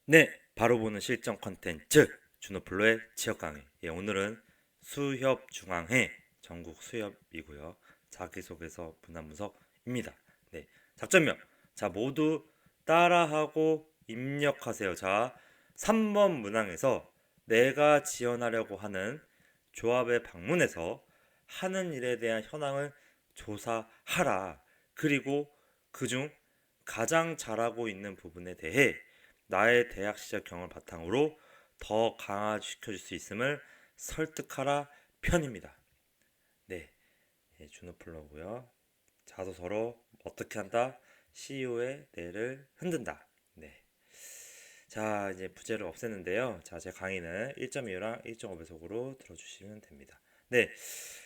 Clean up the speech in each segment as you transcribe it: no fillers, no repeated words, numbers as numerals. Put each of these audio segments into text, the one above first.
네, 바로 보는 실전 컨텐츠 준호플로의 지역 강의. 오늘은 수협중앙회 전국 수협이고요. 자기소개서 분할분석입니다. 네, 작전명. 자, 모두 따라하고 입력하세요. 자, 3번 문항에서 내가 지원하려고 하는 조합에 방문해서 하는 일에 대한 현황을 조사하라. 그리고 그중 가장 잘하고 있는 부분에 대해 나의 대학 시절 경험을 바탕으로 더 강화시켜줄 수 있음을 설득하라 편입니다. 네, 준호플로고요. 자소서로 어떻게 한다? CEO의 뇌를 흔든다. 네. 자, 이제 부제를 없앴는데요. 자, 제 강의는 1.2랑 1.5배속으로 들어주시면 됩니다. 네.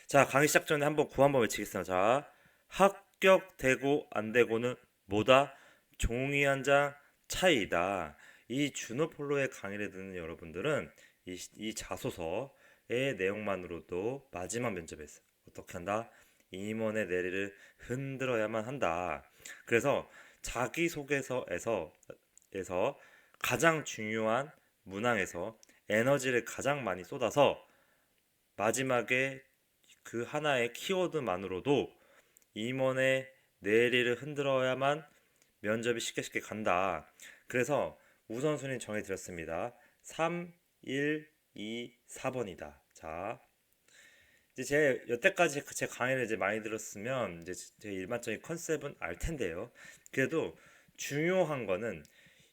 자, 강의 시작 전에 한번 구 한번 외치겠습니다. 자, 합격되고 안 되고는 뭐다? 종이 한 장 차이다. 이 주노폴로의 강의를 듣는 여러분들은 이 자소서의 내용만으로도 마지막 면접에서 어떻게 한다? 임원의 내리를 흔들어야만 한다. 그래서 자기소개서에서 가장 중요한 문항에서 에너지를 가장 많이 쏟아서 마지막에 그 하나의 키워드만으로도 임원의 뇌리를 흔들어야만 면접이 쉽게 간다. 그래서 우선순위 정해드렸습니다. 3, 1, 2, 4번이다. 자, 이제 제 여태까지 제 강의를 이제 많이 들었으면 이제 제 일반적인 컨셉은 알 텐데요. 그래도 중요한 거는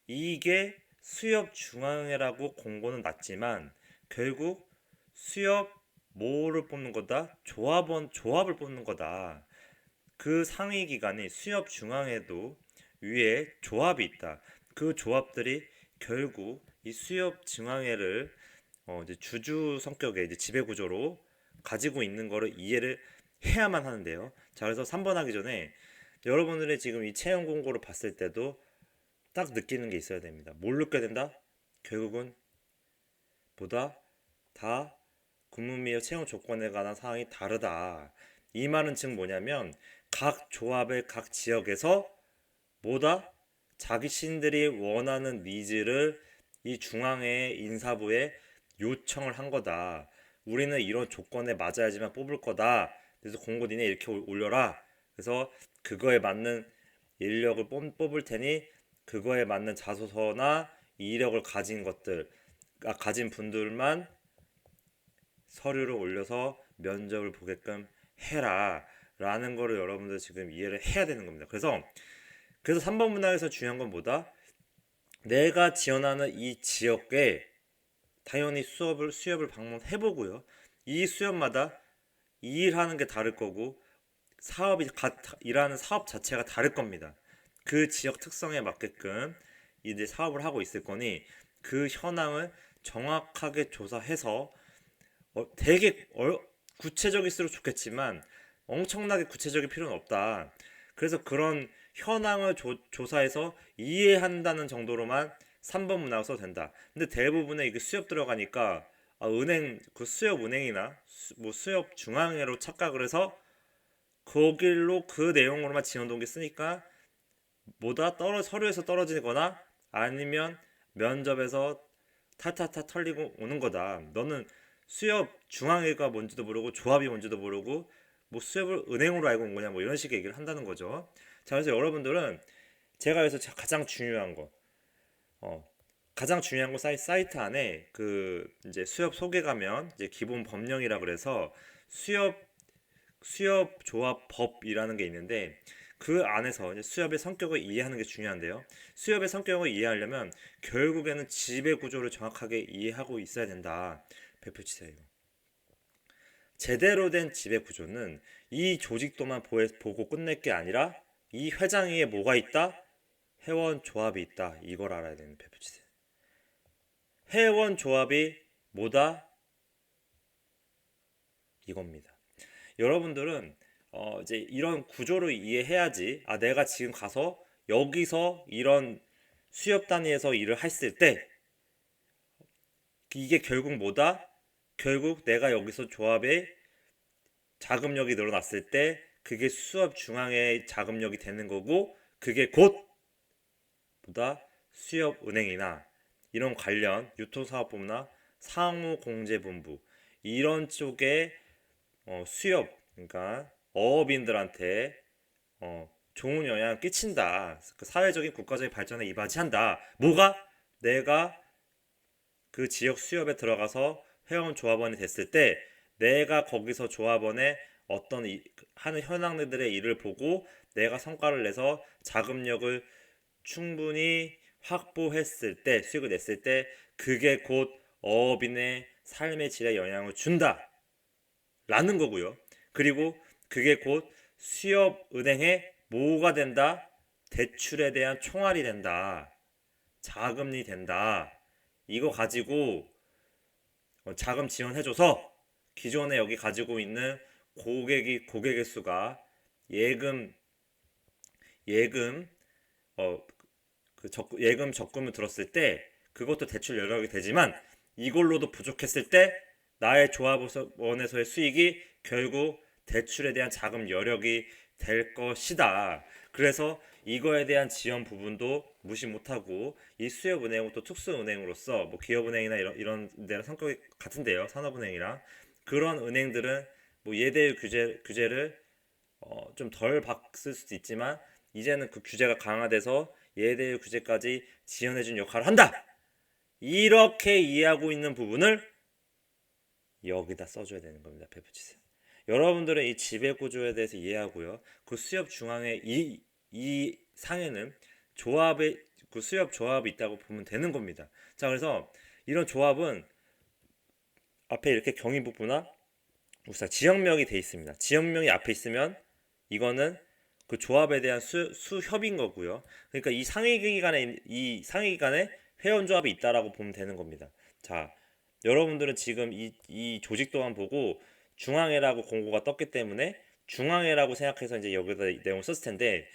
이게 수협 중앙회라고 공고는 났지만 결국 수협 뭐를 뽑는 거다? 조합을 뽑는 거다. 그 상위 기관이 수협 중앙에도 위에 조합이 있다. 그 조합들이 결국 이 수협 중앙회를 이제 주주 성격의 이제 지배 구조로 가지고 있는 거를 이해를 해야만 하는데요. 자, 그래서 3번 하기 전에 여러분들의 지금 이 채용 공고를 봤을 때도 딱 느끼는 게 있어야 됩니다. 뭘 느껴야 된다? 결국은 보다 다 근무 및 채용 조건에 관한 사항이 다르다. 이 말은 즉 뭐냐면 각 조합의 각 지역에서 뭐다? 자기 신들이 원하는 니즈를 이 중앙의 인사부에 요청을 한 거다. 우리는 이런 조건에 맞아야지만 뽑을 거다. 그래서 공고 니네 이렇게 올려라. 그래서 그거에 맞는 인력을 뽑을 테니 그거에 맞는 자소서나 이력을 가진 가진 분들만 서류를 올려서 면접을 보게끔 해라. 라는 거를 여러분들 지금 이해를 해야 되는 겁니다. 그래서 3번 문항에서 중요한 건 뭐다? 내가 지원하는 이 지역에 당연히 수협을 방문해보고요. 이 수협마다 일하는 게 다를 거고 일하는 사업 자체가 다를 겁니다. 그 지역 특성에 맞게끔 이제 사업을 하고 있을 거니 그 현황을 정확하게 조사해서 되게 구체적일수록 좋겠지만 엄청나게 구체적일 필요는 없다. 그래서 그런 현황을 조사해서 이해한다는 정도로만 3번 문항을 써도 된다. 근데 대부분의 이게 수협 들어가니까 은행 그 수협 은행이나 뭐 수협 중앙회로 착각을 해서 거길로 그 내용으로만 지원 동기 쓰니까 서류에서 떨어지거나 아니면 면접에서 타타타 털리고 오는 거다. 너는 수협 중앙회가 뭔지도 모르고 조합이 뭔지도 모르고 뭐 수협을 은행으로 알고 온 거냐 뭐 이런 식의 얘기를 한다는 거죠. 자, 그래서 여러분들은 제가 여기서 가장 중요한 거 어, 가장 중요한 거 사이트 안에 그 이제 수협 소개 가면 이제 기본 법령이라 그래서 수협 수협 조합 법이라는 게 있는데 그 안에서 이제 수협의 성격을 이해하는 게 중요한데요. 수협의 성격을 이해하려면 결국에는 지배 구조를 정확하게 이해하고 있어야 된다. 배표 치세요. 제대로 된 지배 구조는 이 조직도만 보고 끝낼 게 아니라 이 회장 위에 뭐가 있다? 회원 조합이 있다. 이걸 알아야 되는 배표 치세요. 회원 조합이 뭐다? 이겁니다. 여러분들은 이제 이런 구조를 이해해야지 내가 지금 가서 여기서 이런 수협 단위에서 일을 했을 때 이게 결국 뭐다? 결국 내가 여기서 조합의 자금력이 늘어났을 때 그게 수협 중앙의 자금력이 되는 거고 그게 곧 뭐다? 수협 은행이나 이런 관련 유통사업본부나 상무공제본부 이런 쪽에 수협 그러니까 어업인들한테 좋은 영향을 끼친다. 그 사회적인 국가적인 발전에 이바지한다. 뭐가? 내가 그 지역 수협에 들어가서 회원 조합원이 됐을 때 내가 거기서 조합원의 어떤 하는 현황들의 일을 보고 내가 성과를 내서 자금력을 충분히 확보했을 때 수익을 냈을 때 그게 곧 어업인의 삶의 질에 영향을 준다 라는 거고요. 그리고 그게 곧 수협은행에 뭐가 된다? 대출에 대한 총알이 된다. 자금이 된다. 이거 가지고 자금 지원해줘서 기존에 여기 가지고 있는 고객의 수가 예금 예금 예금 적금을 들었을 때 그것도 대출 여력이 되지만 이걸로도 부족했을 때 나의 조합원에서의 수익이 결국 대출에 대한 자금 여력이 될 것이다. 그래서 이거에 대한 지원 부분도 무시 못하고 이 수협은행은 또 특수은행으로서 뭐 기업은행이나 이런 데랑 성격이 같은데요. 산업은행이랑 그런 은행들은 뭐 예대율 규제를 좀 덜 받을 수도 있지만 이제는 그 규제가 강화돼서 예대율 규제까지 지원해준 역할을 한다. 이렇게 이해하고 있는 부분을 여기다 써줘야 되는 겁니다. 배포치세요. 여러분들은 이 지배구조에 대해서 이해하고요. 그 수협 중앙에 이 상에는 조합의 그 수협 조합이 있다고 보면 되는 겁니다. 자, 그래서 이런 조합은 앞에 이렇게 경위부부나 지역명이 돼 있습니다. 지역명이 앞에 있으면 이거는 그 조합에 대한 수협인 거고요. 그러니까 이 상위 기관에 회원 조합이 있다라고 보면 되는 겁니다. 자, 여러분들은 지금 이 조직 도안 보고 중앙회라고 공고가 떴기 때문에 중앙회라고 생각해서 이제 여기다 내용을 썼을 텐데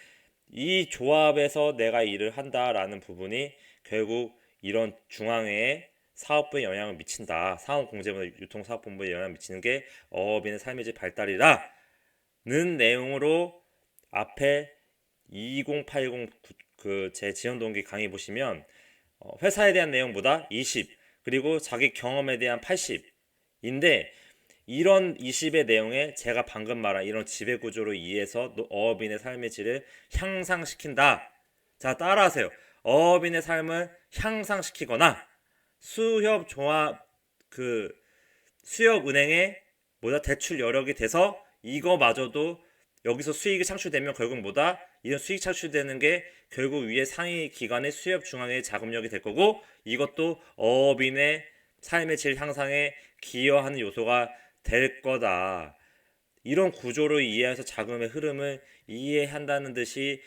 이 조합에서 내가 일을 한다라는 부분이 결국 이런 중앙회에 사업부에 영향을 미친다. 상업공제부나 유통사업본부에 영향을 미치는 게 어업인의 삶의 질 발달이라는 내용으로 앞에 2080 그 제 지원 동기 강의 보시면 회사에 대한 내용보다 20 그리고 자기 경험에 대한 80인데 이런 20의 내용에 제가 방금 말한 이런 지배구조로 이해해서 어업인의 삶의 질을 향상시킨다. 자, 따라하세요. 어업인의 삶을 향상시키거나 수협조합 수협은행에 대출 여력이 돼서 이거마저도 여기서 수익이 창출되면 결국 이런 수익 창출되는 게 결국 위에 상위 기관의 수협 중앙의 자금력이 될 거고 이것도 어업인의 삶의 질 향상에 기여하는 요소가 될 거다. 이런 구조로 이해해서 자금의 흐름을 이해한다는 듯이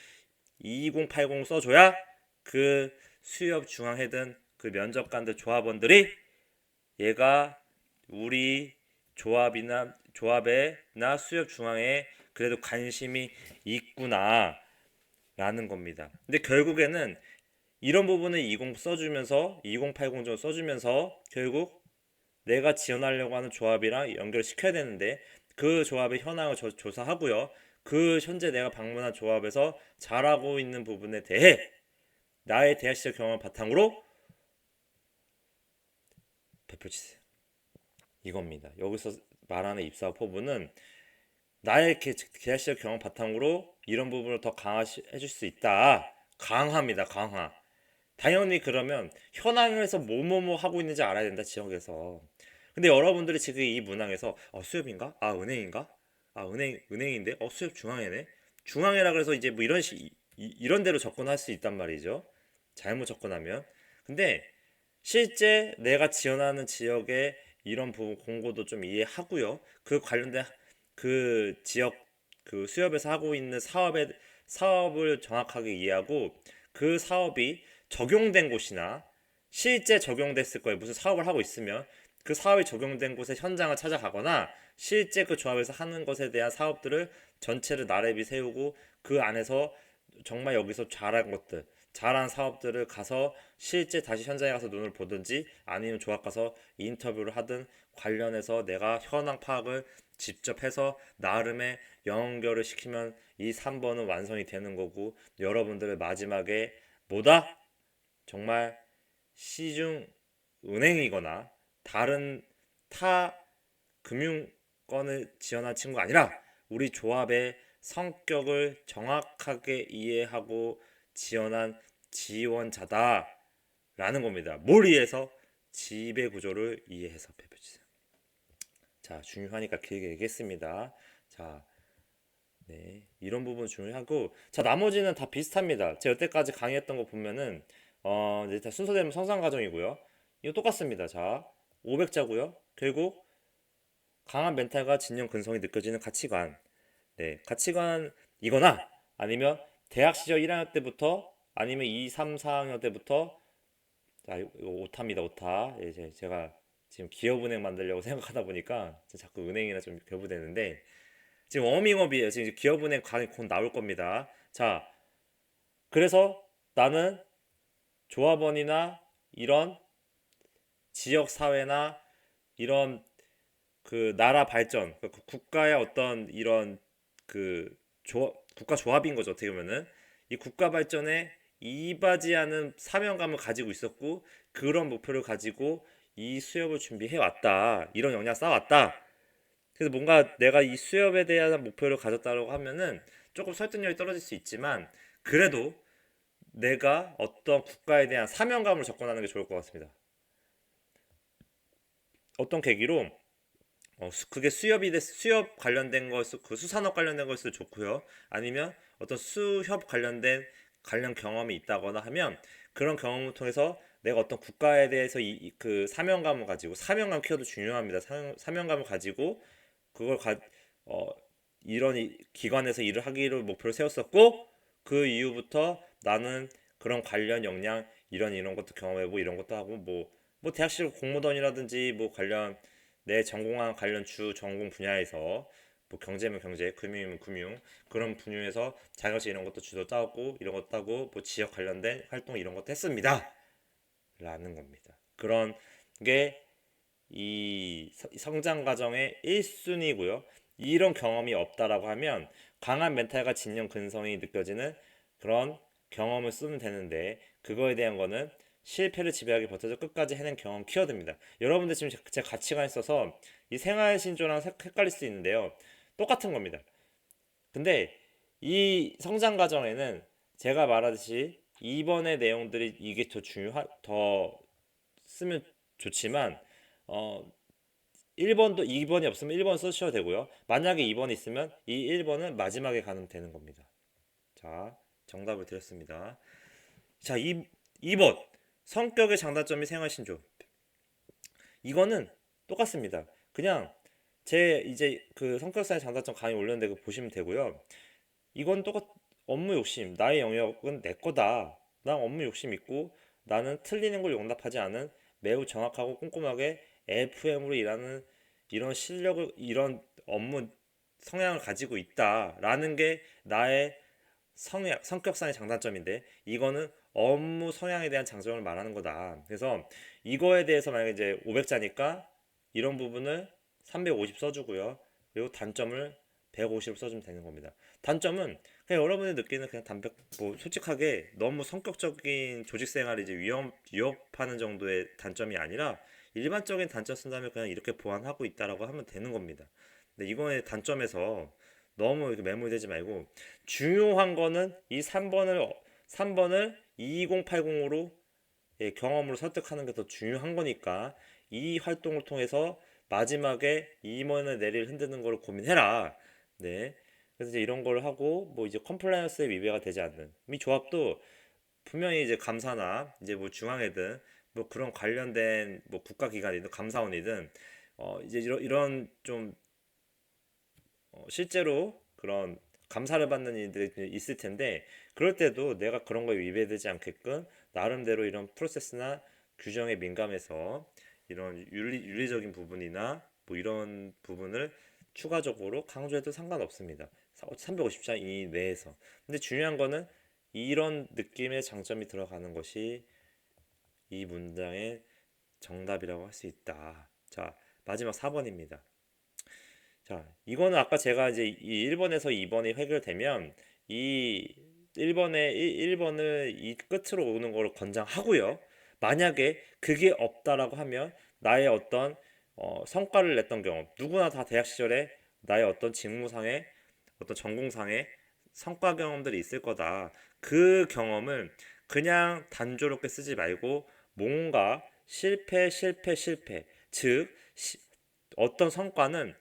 2080 써줘야 그 수협 중앙회든 그 면접관들 조합원들이 얘가 우리 조합에나 수협 중앙에 그래도 관심이 있구나 라는 겁니다. 근데 결국에는 이런 부분을 2080 좀 써주면서 결국 내가 지원하려고 하는 조합이랑 연결시켜야 되는데 그 조합의 현황을 조사하고요. 그 현재 내가 방문한 조합에서 잘하고 있는 부분에 대해 나의 대학 시절 경험을 바탕으로 발표치세요. 이겁니다. 여기서 말하는 입사 포부는 나의 대학 시절 경험 바탕으로 이런 부분을 더 강화해줄 수 있다. 강화입니다. 강화. 당연히 그러면 현황에서 뭐뭐뭐 하고 있는지 알아야 된다. 지역에서. 근데 여러분들이 지금 이 문항에서 수협인가? 은행인가? 은행인데? 수협 중앙회네? 중앙회라 그래서 이제 뭐 이런 대로 접근할 수 있단 말이죠. 잘못 접근하면. 근데 실제 내가 지원하는 지역의 이런 공고도 좀 이해하고요. 그 관련된 그 지역 그 수협에서 하고 있는 사업을 정확하게 이해하고 그 사업이 적용된 곳이나 실제 적용됐을 거예요. 무슨 사업을 하고 있으면 그 사업이 적용된 곳의 현장을 찾아가거나 실제 그 조합에서 하는 것에 대한 사업들을 전체를 나래비 세우고 그 안에서 정말 여기서 잘한 사업들을 가서 실제 다시 현장에 가서 눈을 보든지 아니면 조합 가서 인터뷰를 하든 관련해서 내가 현황 파악을 직접 해서 나름의 연결을 시키면 이 3번은 완성이 되는 거고 여러분들을 마지막에 정말 시중 은행이거나 다른 타 금융권을 지원한 친구가 아니라 우리 조합의 성격을 정확하게 이해하고 지원한 지원자다라는 겁니다. 뭘 이해해서? 지배 구조를 이해해서 배워주세요. 자, 중요하니까 길게 얘기했습니다. 자, 네, 이런 부분 중요하고, 자, 나머지는 다 비슷합니다. 제가 여태까지 강의했던 거 보면은 이제 다 순서대로 성장 과정이고요. 이거 똑같습니다. 자, 500자고요. 결국 강한 멘탈과 진정 근성이 느껴지는 가치관. 네, 가치관이거나 아니면 대학 시절 1학년 때부터 아니면 2, 3, 4학년 때부터 자, 이거 오타입니다. 오타. 예, 제가 지금 기업은행 만들려고 생각하다 보니까 자꾸 은행이나 좀 결부되는데 지금 워밍업이에요. 지금 이제 기업은행 강의 곧 나올 겁니다. 자, 그래서 나는 조합원이나 이런 지역 사회나 이런 그 나라 발전, 그 국가의 어떤 이런 그 국가 조합인 거죠. 어떻게 보면은 이 국가 발전에 이바지하는 사명감을 가지고 있었고 그런 목표를 가지고 이 수협을 준비해 왔다. 이런 역량 쌓아왔다. 그래서 뭔가 내가 이 수협에 대한 목표를 가졌다고 하면은 조금 설득력이 떨어질 수 있지만 그래도 내가 어떤 국가에 대한 사명감을 접근하는 게 좋을 것 같습니다. 어떤 계기로 그게 수협 관련된 거, 그 수산업 관련된 거일 수도 좋고요. 아니면 어떤 수협 관련된 관련 경험이 있다거나 하면 그런 경험을 통해서 내가 어떤 국가에 대해서 그 사명감을 가지고 사명감 키워도 중요합니다. 사명감을 가지고 그걸 어, 이런 기관에서 일을 하기로 목표를 세웠었고 그 이후부터 나는 그런 관련 역량 이런 것도 경험해보고 이런 것도 하고 뭐 대학식 공모전이라든지 뭐 관련 내 전공한 관련 주 전공 분야에서 뭐 경제면 경제, 금융이면 금융 그런 분야에서 자격증 이런 것도 주도 따고 이런 것도 하고 뭐 지역 관련된 활동 이런 것도 했습니다. 라는 겁니다. 그런 게 이 성장 과정의 1순위고요. 이런 경험이 없다라고 하면 강한 멘탈과 진정 근성이 느껴지는 그런 경험을 쓰면 되는데 그거에 대한 거는 실패를 지배하기 버텨서 끝까지 해낸 경험 키워드입니다. 여러분들 지금 제 가치관에 있어서 이 생활 신조랑 헷갈릴 수 있는데요. 똑같은 겁니다. 근데 이 성장 과정에는 제가 말하듯이 2번의 내용들이 이게 더 쓰면 좋지만 어 1번도 2번이 없으면 1번 쓰셔도 되고요. 만약에 2번이 있으면 이 1번은 마지막에 가면 되는 겁니다. 자, 정답을 드렸습니다. 자, 2번. 성격의 장단점이 생활신조. 이거는 똑같습니다. 그냥 제 이제 그 성격상의 장단점 강의 올렸는데 그거 보시면 되고요. 이건 똑같 업무 욕심. 나의 영역은 내 거다. 난 업무 욕심 있고 나는 틀리는 걸 용납하지 않은 매우 정확하고 꼼꼼하게 FM으로 일하는 이런 실력을 이런 업무 성향을 가지고 있다라는 게 나의 성격상의 장단점인데 이거는 업무 성향에 대한 장점을 말하는 거다. 그래서 이거에 대해서 만약에 이제 500자니까 이런 부분을 350 써주고요. 그리고 단점을 150 써주면 되는 겁니다. 단점은 그냥 여러분이 느끼는 그냥 뭐 솔직하게 너무 성격적인 조직 생활이 이제 위협하는 정도의 단점이 아니라 일반적인 단점 쓴다면 그냥 이렇게 보완하고 있다라고 하면 되는 겁니다. 근데 이거의 단점에서 너무 이렇게 매몰되지 말고 중요한 거는 이 3번을 2080으로 경험으로 설득하는 게 더 중요한 거니까 이 활동을 통해서 마지막에 임원의 내리를 흔드는 걸 고민해라. 네. 그래서 이제 이런 걸 하고 뭐 이제 컴플라이언스에 위배가 되지 않는 이 조합도 분명히 이제 감사나 이제 뭐 중앙회든 뭐 그런 관련된 뭐 국가기관이든 감사원이든 이제 이런 좀 실제로 그런 감사를 받는 일들이 있을 텐데 그럴 때도 내가 그런 거에 위배되지 않게끔 나름대로 이런 프로세스나 규정에 민감해서 이런 윤리적인 부분이나 뭐 이런 부분을 추가적으로 강조해도 상관없습니다. 350자 이내에서. 근데 중요한 거는 이런 느낌의 장점이 들어가는 것이 이 문장의 정답이라고 할 수 있다. 자, 마지막 4번입니다. 자, 이거는 아까 제가 이제 이 1번에서 2번이 해결되면 이 1번을 이 끝으로 오는 걸 권장하고요. 만약에 그게 없다라고 하면 나의 어떤 성과를 냈던 경험, 누구나 다 대학 시절에 나의 어떤 직무상의 어떤 전공상의 성과 경험들이 있을 거다. 그 경험을 그냥 단조롭게 쓰지 말고 뭔가 실패, 실패, 실패. 즉, 어떤 성과는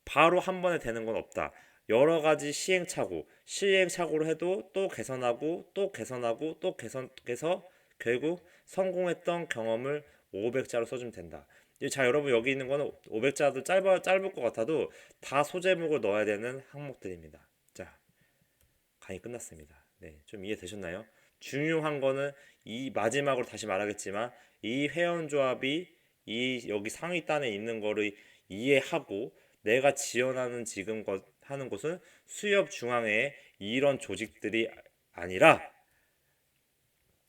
바로 한 번에 되는 건 없다. 여러 가지 시행착오로 해도 또 개선하고 또 개선하고 또 개선해서 결국 성공했던 경험을 500자로 써주면 된다. 자, 여러분 여기 있는 거는 500자도 짧을 것 같아도 다 소제목을 넣어야 되는 항목들입니다. 자, 강의 끝났습니다. 네, 좀 이해되셨나요? 중요한 거는 이 마지막으로 다시 말하겠지만 이 회원조합이 이 여기 상위 단에 있는 거를 이해하고 내가 지원하는 지금 하는 곳은 수협 중앙에 이런 조직들이 아니라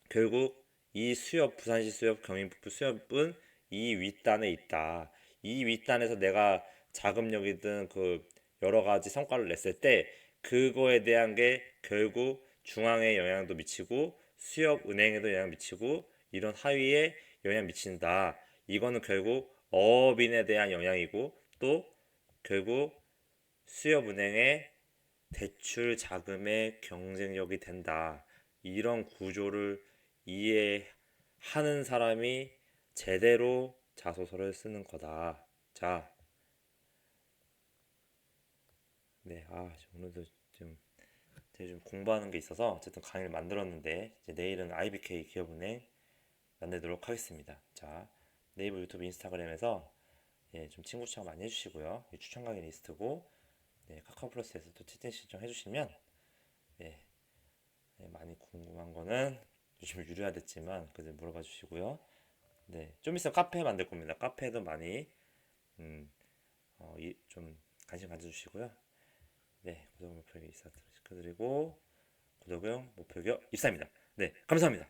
결국 이 수협 부산시 수협 경인북부 수협은 이 윗단에 있다. 이 윗단에서 내가 자금력이든 그 여러 가지 성과를 냈을 때 그거에 대한 게 결국 중앙에 영향도 미치고 수협 은행에도 영향 미치고 이런 하위에 영향 미친다. 이거는 결국 어업인에 대한 영향이고 또 결국 수협은행의 대출 자금의 경쟁력이 된다. 이런 구조를 이해하는 사람이 제대로 자소서를 쓰는 거다. 자, 네, 오늘도 좀 제가 좀 공부하는 게 있어서 어쨌든 강의를 만들었는데 이제 내일은 IBK 기업은행 만들도록 하겠습니다. 자, 네이버 유튜브 인스타그램에서 예, 좀 친구 추천 많이 해주시고요. 추천 강의 리스트고 네, 카카오 플러스에서 또 채팅 신청 해주시면 예, 네, 많이 궁금한 거는 요즘 유료화됐지만 그들 물어봐 주시고요. 네, 좀 있으면 카페 만들 겁니다. 카페도 많이 좀 관심 가져주시고요. 네, 구독 목표기 입사 시켜드리고 구독용 목표격 입사입니다. 네, 감사합니다.